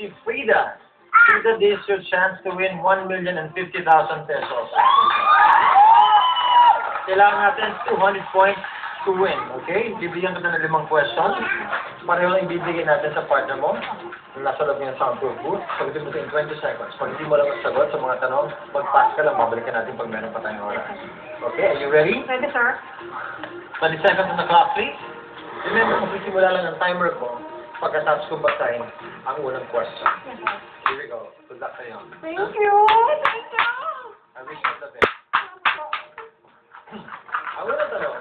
si Frida. Frida, this is your chance to win 1,050,000 pesos. Kailangan natin 200 points to win, okay? Bibigyan kita ng 5 questions. Pareho lang ibibigay natin sa partner mo. Nasa loob ng soundproof booth. Sagutin mo ito in 20 seconds. Pag hindi mo lang sagot sa mga tanong, mag-pass ka lang. Babalikan natin pag meron pa tayong oras. Okay, are you ready? Ready, sir. 20 seconds on the clock, please. Remember, magsisimula lang ang timer ko pagkatapos kong basahin ang unang question. Here we go. Good luck sa'yo. Thank you. Thank you. I wish you the best. Ang unang tanong,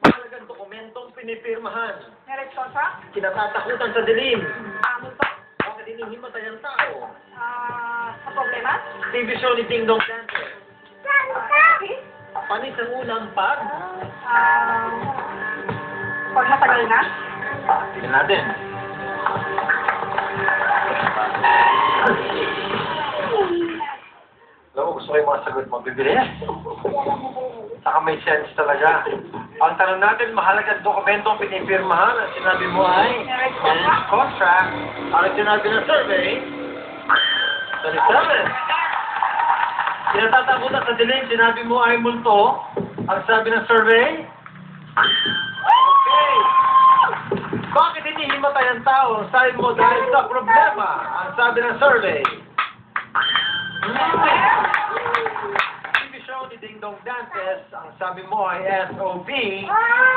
mahalagang dokumentong pinipirmahan. Marriage contract? Kinatatakutan sa dilim. Multo? Bakit hinihimatay ang tao? Sa problema? TV show ni Ding Dong Dante. Case? Panis ang unang pag? Pag matagal na? Tignan natin. Alam mo, gusto ko yung mga sagot mo. Bibilis. Saka may sense talaga. Ang tanong natin, mahalagang dokumentong pinipirmahan. Ang sinabi mo ay marriage contract. Ang sinabi ng survey, 27. Kinatatakutan sa dilim, sinabi mo ay multo. Ang sabi ng survey, okay. Bakit hindi himatay ang tao? Ang sabi mo dahil sa problema. Ang sabi ng survey, TV show ni Ding Dong Dantes, ang sabi mo ay SOP.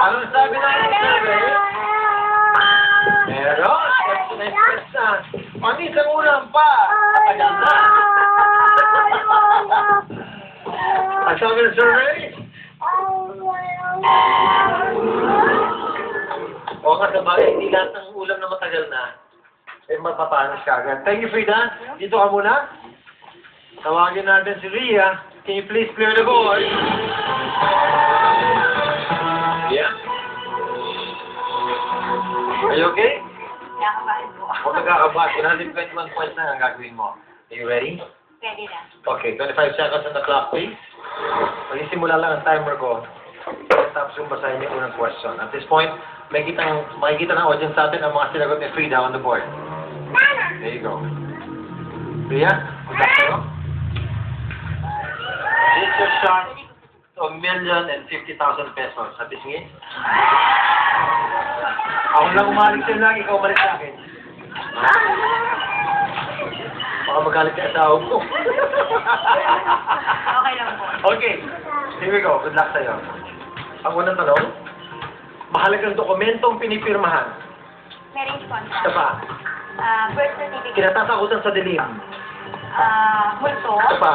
Ano ang sabi ng survey? Meron. Panis ang unang pa. Matagal na. Ang sabi ng survey? O nga sabagay, hindi lahat ng ulam na matagal na, eh mapapanas ka agad. Thank you, Frida. Dito ka muna. Tawagin natin si Rhea. Can you please clear the board? Yeah. Are you okay? Nakakabahan po. Huwag nagkakabat. 121 points na ang gagawin mo. Are you ready? Ready na. Okay, 25 seconds on the clock, please. Magsisimula lang ang timer ko. Tapos yung basahin yung unang question. At this point, makikita ng audience sa atin ang mga sinagot ni Frida on the board. There you go. Rhea, good luck sa'yo. This is your shot to 1,050,000 pesos. Sabi sige. Ako lang umalig sa'yo lagi, ikaw umalig sa akin. Baka magalit ka sa ako. Okay lang po. Okay, here we go. Good luck sa'yo. Ang unang tanong, mahalagang dokumentong pinipirmahan. Marriage contract. Isa pa, Birth certificate. kinatatakutan sa dilim. Multo. Isa pa,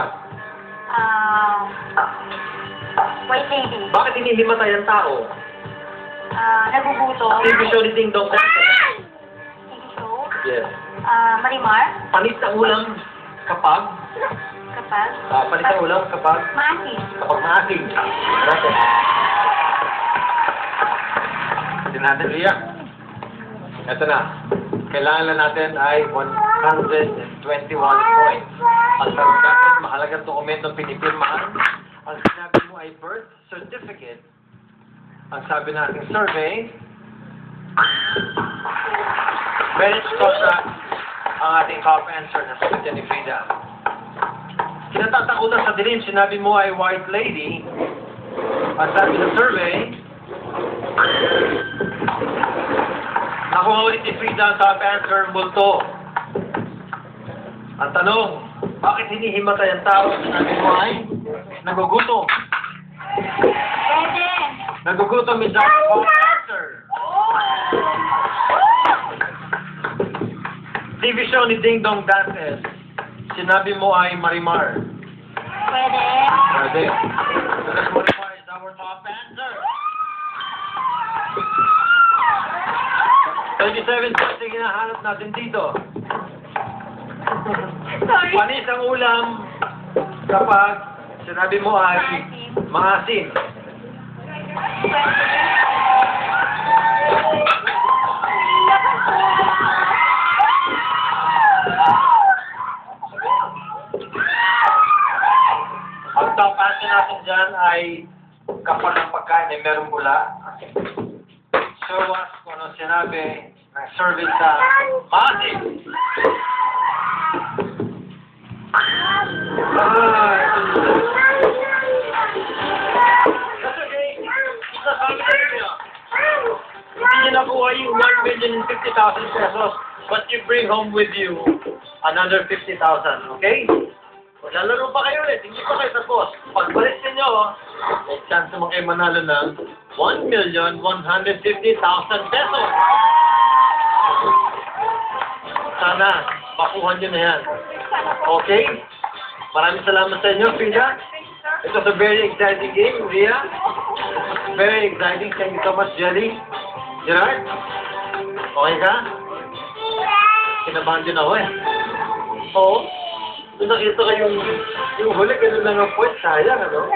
White lady. bakit hinihimatay ang tao? Naguguto. TV show ni Ding Dong Dante. TV show. Yes. Marimar. Panis ang ulam kapag? Kapag. Panis ang ulam kapag? Maasin. Kapag maasim. Natin. Hindi natin, Rhea. Ito na. Kailangan lang natin ay 121 points. Ang sabi natin, mahalagang dokumentong pinipirmahan. Ang sinabi mo ay birth certificate. Ang sabi natin survey, marriage contract, ang ating top answer na sagot ni Frida. Kinatatakutan sa dilim, sinabi mo ay white lady. Ang sabi ng survey, nakuha ulit ni Frida ang top answer, multo. Ang tanong, bakit hinihimatay ang tao? Sinabi mo ay nagugutom. Pwede. Nagugutom is our top answer. TV show ni Ding Dong Dantes, sinabi mo ay Marimar. Pwede. Pwede. Because Marimar is our top answer. 37 points yung hinahanap natin dito. Sorry. Panis ang ulam kapag sinabi mo ay maasim. Ang top answer natin dyan ay kapag ang pagkain ay merong bula. Show us kung ano sinabi ng survey sa maasim. but you bring home with you another 50,000, okay? Maglalaro pa kayo ulit, hindi pa kayo tapos. Pagbalik ninyo, may chance naman kayo manalo ng 1,150,000 pesos. Sana, makuha nyo na yan. Okay? Maraming salamat sa inyo, Frida. It was a very exciting game, Ria. Very exciting. Thank you so much, Jelly. Gerard? Okay ka? Kinabahan din ako eh. Oo. Nung nakita ko yung huli, ganun lang ang point. Sayang, ano?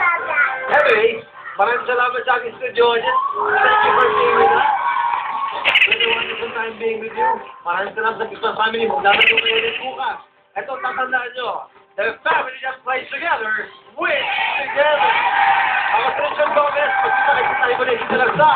Anyway, maraming salamat sa aking studio audience. Thank you for being with us. Really wonderful time being with you. Maraming salamat sa Kisman Family. Maglalaro kayo ulit bukas. Ito, tatandaan nyo. The family that plays together wins together. Ako si Richard Gomez. Pagkita kayo sa tayo ulit. Dito lang sa